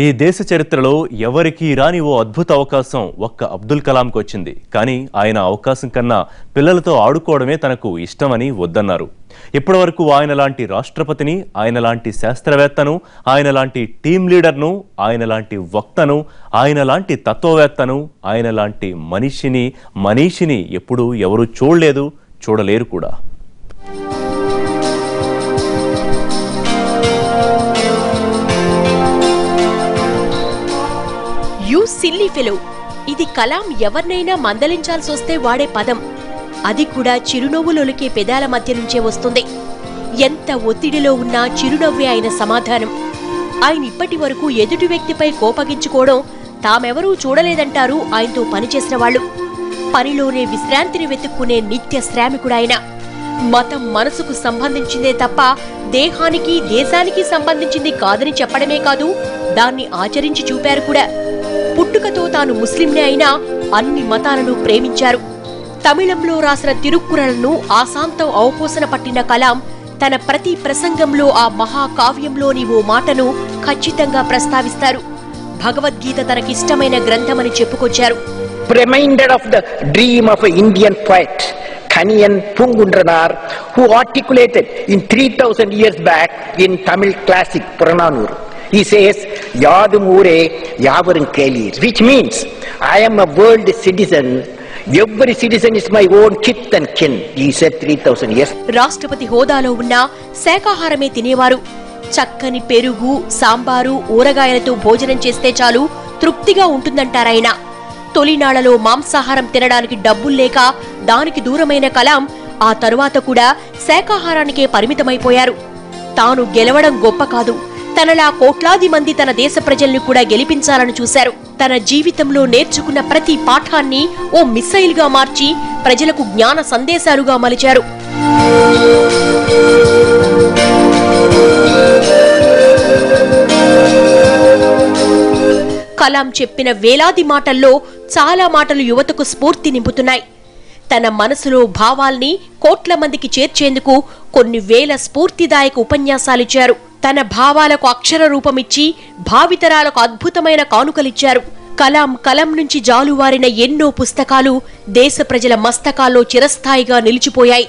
ఈ దేశ చరిత్రలో ఎవరికి రాని ఓ అద్భుత అవకాశం ఒక్క అబ్దుల్ కలాంకి వచ్చింది. కానీ ఆయన అవకాశం కన్నా పిల్లలతో ఆడుకోవడమే తనకు ఇష్టమని వద్దన్నారు. ఇప్పటివరకు ఆయన లాంటి రాష్ట్రపతిని, ఆయన లాంటి శాస్త్రవేత్తను, ఆయన లాంటి టీం లీడర్ను, ఆయన లాంటి వక్తను, ఆయన లాంటి తత్వవేత్తను, ఆయన లాంటి మనీషిని ఎప్పుడూ ఎవరూ చూడలేదు, చూడలేరు కూడా. యూ సిల్లీ ఫెలో, ఇది కలాం ఎవరినైనా మందలించాల్సి వస్తే వాడే పదం. అది కూడా చిరునవ్వులొలికే పెదాల మధ్య నుంచే వస్తుంది. ఎంత ఒత్తిడిలో ఉన్నా చిరునవ్వే ఆయన సమాధానం. ఆయన ఇప్పటి వరకు ఎదుటి వ్యక్తిపై కోపగించుకోవడం తామెవరూ చూడలేదంటారు ఆయనతో పనిచేసిన వాళ్ళు. పనిలోనే విశ్రాంతిని వెతుక్కునే నిత్య శ్రామికుడాయన. మతం మనసుకు సంబంధించిందే తప్ప దేహానికి, దేశానికి సంబంధించింది కాదని చెప్పడమే కాదు, దాన్ని ఆచరించి చూపారు కూడా. పుట్టుకతో తాను ముస్లింనే అయినా అన్ని మతాలను ప్రేమించారు. తమిళంలో రాసిన తిరుక్కురలను ఆసాంతం అవపోసన పట్టిన కలాం తన ప్రతి ప్రసంగంలో ఆ మహాకావ్యంలోని ఓ మాటను ఖచ్చితంగా ప్రస్తావిస్తారు. భగవద్గీత తనకిష్టమైన గ్రంథమని చెప్పుకొచ్చారు. Reminded of the dream of an Indian poet, Kaniyan Pungundranar, who articulated in 3000 years back in Tamil classic Purananur. He says, Yadum Ure Yavarum Kelir, which means, I am a world citizen. Every citizen is my own kith and kin. He said 3000 years. రాష్ట్రపతి హోదాలో ఉన్న శాకాహారమే తినేవారు. చక్కని పెరుగు, సాంబారు, ఊరగాయలతో భోజనం చేస్తే చాలు తృప్తిగా ఉంటుందంటారాయన. తొలినాళ్లలో మాంసాహారం తినడానికి డబ్బుల్లేక దానికి దూరమైన కలాం ఆ తరువాత కూడా శాకాహారానికే పరిమితమైపోయారు. తాను గెలవడం గొప్ప కాదు, తనలా కోట్లాది మంది తన దేశ ప్రజల్ని కూడా గెలిపించాలని చూశారు. తన జీవితంలో నేర్చుకున్న ప్రతి పాఠాన్ని ఓ మిసైల్ గా మార్చి ప్రజలకు జ్ఞాన సందేశాలుగా మలిచారు. కలాం చెప్పిన వేలాది మాటల్లో చాలా మాటలు యువతకు స్ఫూర్తి నింపుతున్నాయి. తన మనసులో భావాల్ని కోట్ల మందికి చేర్చేందుకు కొన్ని వేల స్ఫూర్తిదాయక ఉపన్యాసాలిచ్చారు. తన భావాలకు అక్షర రూపమిచ్చి భావితరాలకు అద్భుతమైన కానుకలిచ్చారు. కలం నుంచి జాలువారిన ఎన్నో పుస్తకాలు దేశ ప్రజల మస్తకాల్లో చిరస్థాయిగా నిలిచిపోయాయి.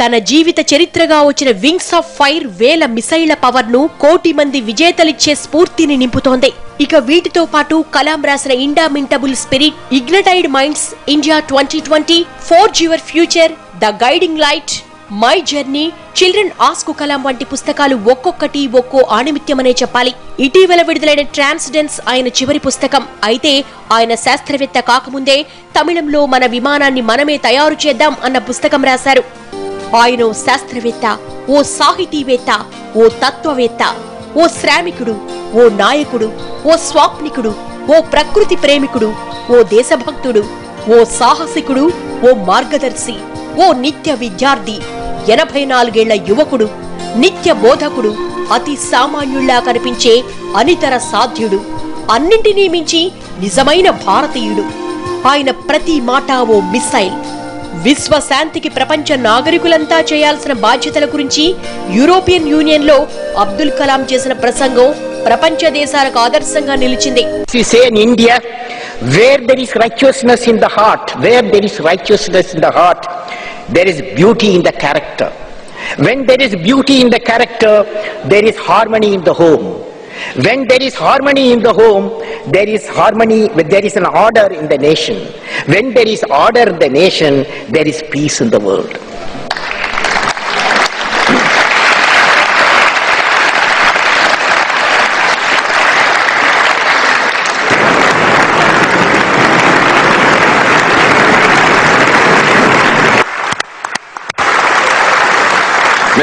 తన జీవిత చరిత్రగా వచ్చిన వింగ్స్ ఆఫ్ ఫైర్ వేల మిసైళ్ల పవర్ ను కోటి మంది విజేతలిచ్చే స్ఫూర్తిని నింపుతోంది. ఇక వీటితో పాటు కలాం రాసిన indomitable spirit, ignited minds, India 2020, forge your future, the guiding light, my journey, children ask Kalam వంటి పుస్తకాలు ఒక్కొక్కటి ఒక్కో ఆణిమిత్యమనే చెప్పాలి. ఇటీవల విడుదలైన ట్రాన్స్డెన్స్ ఆయన చివరి పుస్తకం. అయితే ఆయన శాస్త్రవేత్త కాకముందే తమిళంలో మన విమానాన్ని మనమే తయారు చేద్దాం అన్న పుస్తకం రాశారు. ఆయన ఓ శాస్త్రవేత్త, ఓ సాహితీవేత్త, ఓ తత్వవేత్త, ఓ శ్రామికుడు, ఓ నాయకుడు, ఓ స్వాప్నికుడు, ఓ ప్రకృతి ప్రేమికుడు, ఓ దేశభక్తుడు, ఓ సాహసికుడు, ఓ మార్గదర్శి, ఓ నిత్య విద్యార్థి, 84 ఏళ్ల యువకుడు, నిత్య బోధకుడు, అతి సామాన్యుల్లా కనిపించే అనితర సాధ్యుడు, అన్నింటినీ మించి నిజమైన భారతీయుడు. ఆయన ప్రతి మాట ఓ మిసైల్. విశ్వశాంతికి ప్రపంచ నాగరికులంతా చేయాల్సిన బాధ్యతల గురించి యూరోపియన్ యూనియన్ లో అబ్దుల్ కలాం చేసిన ప్రసంగం ప్రపంచ దేశాలకు ఆదర్శంగా నిలిచింది. Where there is righteousness in the heart, there is beauty in the character. When there is beauty in the character, there is harmony in the home. When there is harmony in the home, there is an order in the nation. When there is order in the nation, there is peace in the world.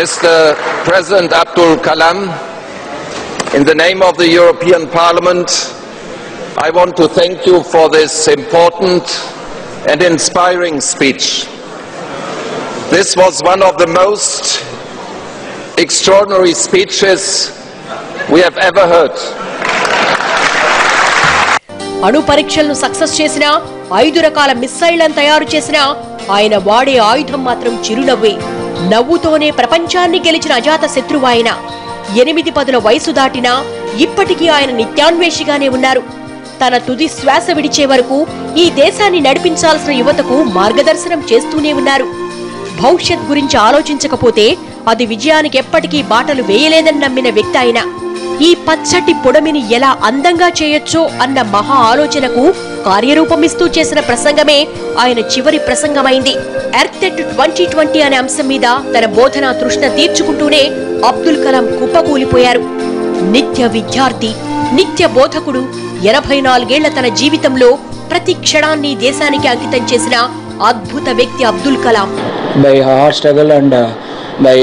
Mr. President Abdul Kalam, in the name of the European Parliament, I want to thank you for this important and inspiring speech. This was one of the most extraordinary speeches we have ever heard. అణు పరీక్షలను success చేసిన 5 రకాల మిస్సైళ్లను తయారు చేసిన ఆయన వాడే ఆయుధం మాత్రం చిరునవ్వే. నవ్వుతోనే ప్రపంచాన్ని గెలిచిన అజాత శత్రువాయన. 8 పదుల వయసు దాటినా ఇప్పటికీ ఆయన నిత్యాన్వేషిగానే ఉన్నారు. తన తుది శ్వాస విడిచే వరకు ఈ దేశాన్ని నడిపించాల్సిన యువతకు మార్గదర్శనం చేస్తూనే ఉన్నారు. భవిష్యత్ గురించి ఆలోచించకపోతే అది విజయానికి ఎప్పటికీ బాటలు వేయలేదని నమ్మిన వ్యక్తి ఆయన. ఈ పచ్చటి పొడమిని ఎలా అందంగా చేయొచ్చో అన్న మహా ఆలోచనకు కార్యరూపమిస్తూ చేసిన ప్రసంగమే ఆయన చివరి ప్రసంగమైంది. ఎర్త్ 2020 అనే అంశం మీద తన బోధనా తృష్ణ తీర్చుకుంటూనే అబ్దుల్ కలాం కుప్పకూలిపోయారు. నిత్య విద్యార్థి, నిత్య బోధకుడు, 84 ఏళ్ల తన జీవితంలో ప్రతి క్షణాన్ని దేశానికి అంకితం చేసిన అద్భుత వ్యక్తి Abdul Kalam. By hard struggle and by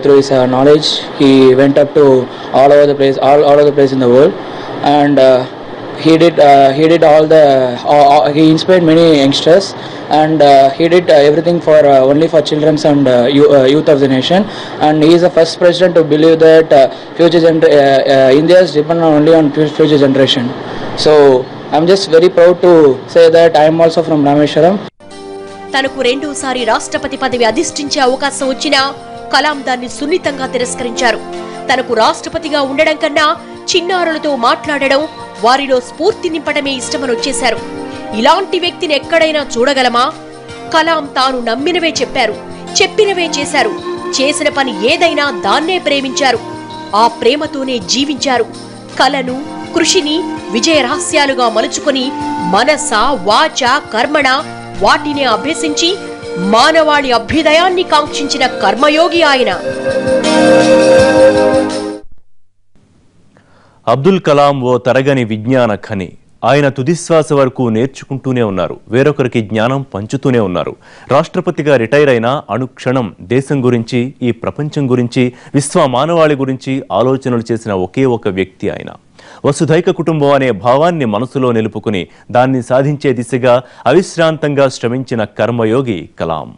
through his knowledge, he went up to all over the place in the world, and he did all the he inspired many youngsters, and he did everything for only for children and youth of the nation, and he is the first president to believe that India is dependent only on future generation. So I'm just very proud to say that I am also from Rameshwaram. తనకు రెండోసారి రాష్ట్రపతి పదవి అధిష్ఠించే అవకాశం వచ్చినా కలాం దాన్ని సున్నితంగా తిరస్కరించారు. తనకు రాష్ట్రపతిగా ఉండడం కన్నా చిన్నారులతో మాట్లాడడం, వారిలో స్ఫూర్తి నింపడమే ఇష్టమని వచ్చేశారు. ఇలాంటి వ్యక్తిని ఎక్కడైనా చూడగలమా? కలాం తాను నమ్మినవే చెప్పారు, చెప్పినవే చేశారు. చేసిన పని ఏదైనా దాన్నే ప్రేమించారు. ఆ ప్రేమతోనే జీవించారు. కలను, కృషిని విజయ రహస్యాలుగా మలుచుకొని మనస, వాచ, కర్మణ వాటిని అభ్యసించి మానవాళి అభ్యుదయాన్ని కాంక్షించిన కర్మయోగి ఆయన. అబ్దుల్ కలాం ఓ తరగని విజ్ఞాన ఖని. ఆయన తుదిశ్వాస వరకు నేర్చుకుంటూనే ఉన్నారు, వేరొకరికి జ్ఞానం పంచుతూనే ఉన్నారు. రాష్ట్రపతిగా రిటైర్ అయిన అనుక్షణం దేశం గురించి, ఈ ప్రపంచం గురించి, విశ్వ మానవాళి గురించి ఆలోచనలు చేసిన ఒకే ఒక వ్యక్తి ఆయన. వసుధైక కుటుంబం అనే భావాన్ని మనసులో నిలుపుకుని దాన్ని సాధించే దిశగా అవిశ్రాంతంగా శ్రమించిన కర్మయోగి కలాం.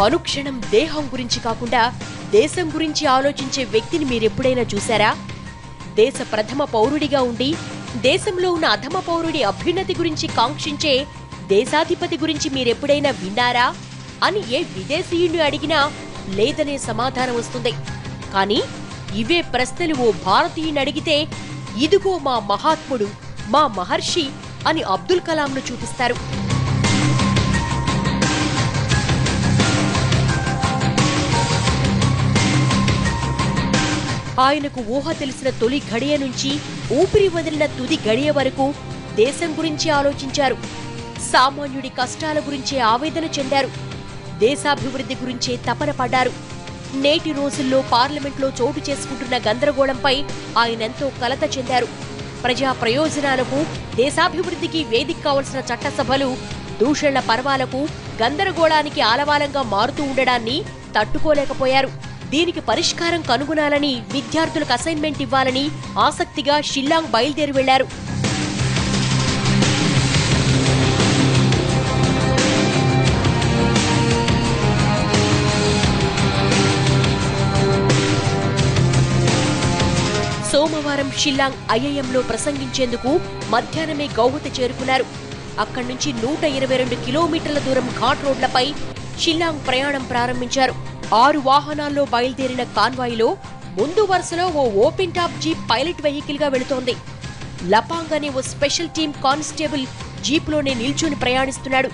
అనుక్షణం దేహం గురించి కాకుండా దేశం గురించి ఆలోచించే వ్యక్తిని మీరెప్పుడైనా చూశారా? దేశ ప్రథమ పౌరుడిగా ఉండి దేశంలో ఉన్న అధమ పౌరుడి అభ్యున్నతి గురించి కాంక్షించే దేశాధిపతి గురించి మీరెప్పుడైనా విన్నారా అని ఏ విదేశీయుడిని అడిగినా లేదనే సమాధానం వస్తుంది. కానీ ఇవే ప్రశ్నలు ఓ భారతీయుని అడిగితే ఇదిగో మా మహాత్ముడు, మా మహర్షి అని అబ్దుల్ కలాంను చూపిస్తారు. ఆయనకు ఊహ తెలిసిన తొలి గడియ నుంచి ఊపిరి వదిలిన తుది గడియ వరకు దేశం గురించి ఆలోచించారు. సామాన్యుడి కష్టాల గురించే ఆవేదన చెందారు. దేశాభివృద్ధి గురించే తపన పడ్డారు. నేటి రోజుల్లో పార్లమెంట్లో చోటు చేసుకుంటున్న గందరగోళంపై ఆయనెంతో కలత చెందారు. ప్రజా ప్రయోజనాలకు, దేశాభివృద్ధికి వేదిక కావలసిన చట్టసభలు దూషణల పర్వాలకు, గందరగోళానికి ఆలవాలంగా మారుతూ ఉండడాన్ని తట్టుకోలేకపోయారు. దీనికి పరిష్కారం కనుగొనాలని, విద్యార్థులకు అసైన్మెంట్ ఇవ్వాలని ఆసక్తిగా షిల్లాంగ్ బయలుదేరి వెళ్లారు. సోమవారం షిల్లాంగ్ ఐఐఎంలో ప్రసంగించేందుకు మధ్యాహ్నమే గౌహతి చేరుకున్నారు. అక్కడి నుంచి 122 కిలోమీటర్ల దూరం ఘాట్ రోడ్లపై షిల్లాంగ్ ప్రయాణం ప్రారంభించారు. 6 వాహనాల్లో బయలుదేరిన కాన్వాయ్లో ముందు వరుసలో ఓ open top jeep pilot vehicle గా వెళుతోంది. లపాంగ్ అనే ఓ స్పెషల్ టీం కానిస్టేబుల్ జీప్లోనే నిల్చుని ప్రయాణిస్తున్నాడు.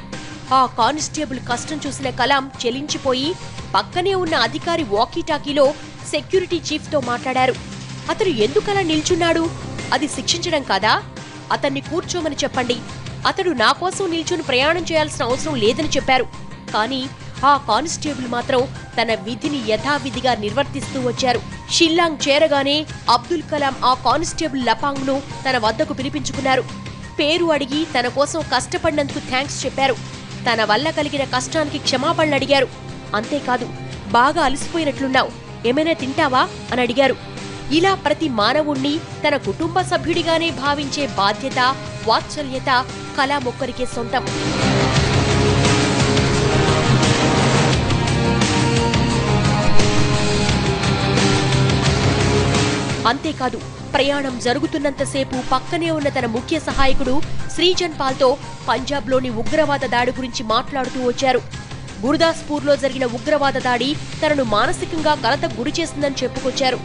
ఆ కానిస్టేబుల్ కష్టం చూసిన కలాం చెలించిపోయి పక్కనే ఉన్న అధికారి వాకీటాకీలో సెక్యూరిటీ చీఫ్ తో మాట్లాడారు. అతను ఎందుకలా నిల్చున్నాడు? అది శిక్షించడం కాదా? అతన్ని కూర్చోమని చెప్పండి. అతడు నా కోసం నిల్చుని ప్రయాణం చేయాల్సిన అవసరం లేదని చెప్పారు. కానీ ఆ కానిస్టేబుల్ మాత్రం తన విధిని యథావిధిగా నిర్వర్తిస్తూ వచ్చారు. షిల్లాంగ్ చేరగానే అబ్దుల్ కలాం ఆ కానిస్టేబుల్ లపాంగ్ ను తన వద్దకు పిలిపించుకున్నారు. పేరు అడిగి తన కోసం కష్టపడినందుకు థ్యాంక్స్ చెప్పారు. తన వల్ల కలిగిన కష్టానికి క్షమాపణలు అడిగారు. అంతేకాదు, బాగా అలసిపోయినట్లున్నావు, ఏమైనా తింటావా అని అడిగారు. ఇలా ప్రతి మానవుణ్ణి తన కుటుంబ సభ్యుడిగానే భావించే బాధ్యత, వాత్సల్యత కలాం ఒక్కరికే సొంతం. అంతేకాదు, ప్రయాణం జరుగుతున్నంతసేపు పక్కనే ఉన్న తన ముఖ్య సహాయకుడు శ్రీజన్ పాల్తో పంజాబ్లోని ఉగ్రవాద దాడి గురించి మాట్లాడుతూ వచ్చారు. గురుదాస్పూర్లో జరిగిన ఉగ్రవాద దాడి తనను మానసికంగా కలతకు గురి చేసిందని చెప్పుకొచ్చారు.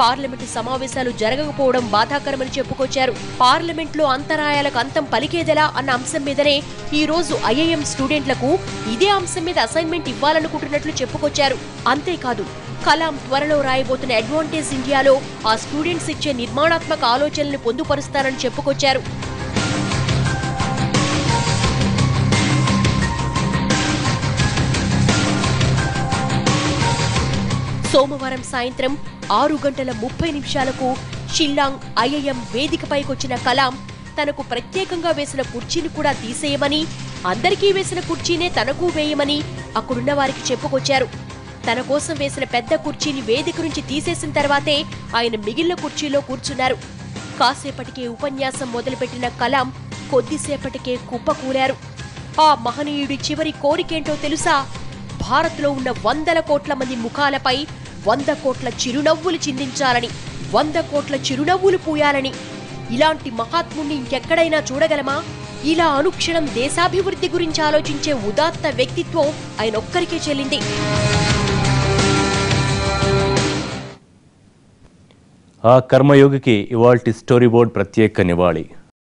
పార్లమెంటు సమావేశాలు జరగకపోవడం బాధాకరమని చెప్పుకొచ్చారు. పార్లమెంట్లో అంతరాయాలకు అంతం పలికేదెలా అన్న అంశం మీదనే ఈ రోజు ఐఐఎం స్టూడెంట్లకు ఇదే అంశం మీద అసైన్మెంట్ ఇవ్వాలనుకుంటున్నట్లు చెప్పుకొచ్చారు. అంతేకాదు కలాం త్వరలో రాయబోతున్న అడ్వాంటేజ్ ఇండియాలో ఆ స్టూడెంట్స్ ఇచ్చే నిర్మాణాత్మక ఆలోచనలను పొందుపరుస్తారని చెప్పుకొచ్చారు. సోమవారం సాయంత్రం 6:30 షిల్లాంగ్ ఐఐఎం వేదికపైకొచ్చిన కలాం తనకు ప్రత్యేకంగా వేసిన కుర్చీని కూడా తీసేయమని, అందరికీ వేసిన కుర్చీనే తనకు వేయమని అక్కడున్న వారికి చెప్పుకొచ్చారు. తన కోసం వేసిన పెద్ద కుర్చీని వేదిక నుంచి తీసేసిన తర్వాతే ఆయన మిగిలిన కుర్చీలో కూర్చున్నారు. కాసేపటికే ఉపన్యాసం మొదలుపెట్టిన కలాం కొద్దిసేపటికే కుప్పకూలారు. ఆ మహనీయుడి చివరి కోరికేంటో తెలుసా? భారత్లో ఉన్న 100 కోట్ల మంది ముఖాలపై 100 కోట్ల చిరునవ్వులు చిందించాలని, 100 కోట్ల చిరునవ్వులు పూయాలని. ఇలాంటి మహాత్ముణ్ణి ఇంకెక్కడైనా చూడగలమా? ఇలా అనుక్షణం దేశాభివృద్ధి గురించి ఆలోచించే ఉదాత్త వ్యక్తిత్వం ఆయనొక్కరికే చెల్లింది. ఆ కర్మయోగికి ఇవాల్టి స్టోరీ బోర్డ్ ప్రత్యేక నివాళి.